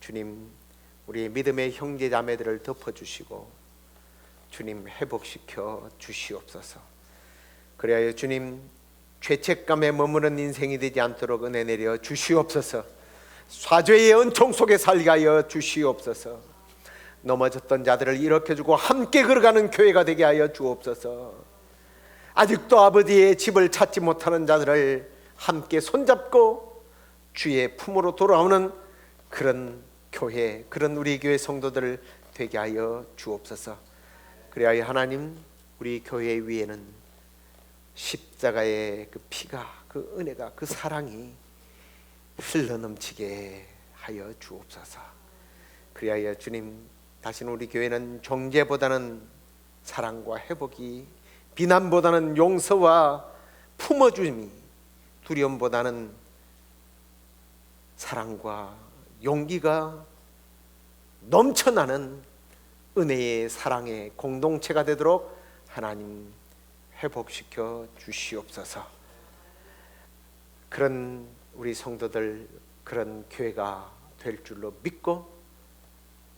주님, 우리 믿음의 형제 자매들을 덮어주시고 주님 회복시켜 주시옵소서. 그래야 주님, 죄책감에 머무는 인생이 되지 않도록 은혜 내려 주시옵소서. 사죄의 은총 속에 살게 하여 주시옵소서. 넘어졌던 자들을 일으켜주고 함께 걸어가는 교회가 되게 하여 주옵소서. 아직도 아버지의 집을 찾지 못하는 자들을 함께 손잡고 주의 품으로 돌아오는 그런 교회, 그런 우리 교회 성도들 되게 하여 주옵소서. 그래야 하나님, 우리 교회 위에는 십자가의 그 피가, 그 은혜가, 그 사랑이 흘러넘치게 하여 주옵소서. 그래야 주님, 다시는 우리 교회는 정죄보다는 사랑과 회복이, 비난보다는 용서와 품어줌이, 두려움보다는 사랑과 용기가 넘쳐나는 은혜의 사랑의 공동체가 되도록 하나님 회복시켜 주시옵소서. 그런 우리 성도들, 그런 교회가 될 줄로 믿고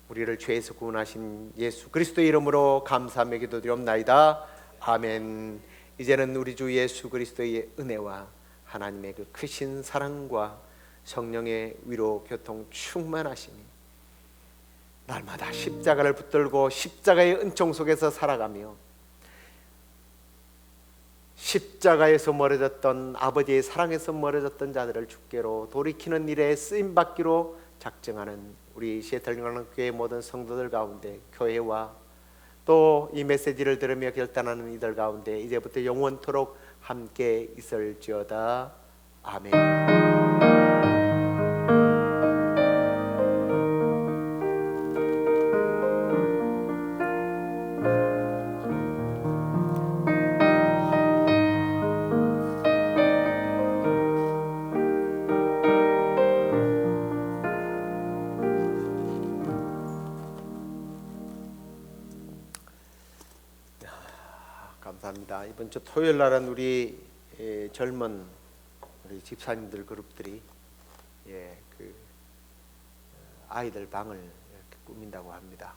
우리를 죄에서 구원하신 예수 그리스도의 이름으로 감사하며 기도드리옵나이다. 아멘. 이제는 우리 주 예수 그리스도의 은혜와 하나님의 그 크신 사랑과 성령의 위로 교통 충만하시니 날마다 십자가를 붙들고 십자가의 은총 속에서 살아가며 십자가에서 멀어졌던, 아버지의 사랑에서 멀어졌던 자들을 주께로 돌이키는 일에 쓰임받기로 작정하는 우리 시애틀경남교회 모든 성도들 가운데, 교회와 또 이 메시지를 들으며 결단하는 이들 가운데 이제부터 영원토록 함께 있을지어다. 아멘. 감사합니다. 이번 주 토요일 날은 우리 젊은 우리 집사님들 그룹들이 그 아이들 방을 이렇게 꾸민다고 합니다.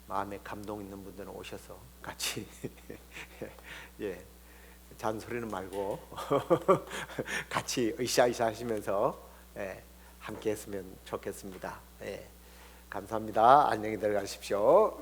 마음에 감동 있는 분들은 오셔서 같이 잔소리는 말고 같이 으쌰으쌰 하시면서 함께 했으면 좋겠습니다. 감사합니다. 안녕히 들어가십시오.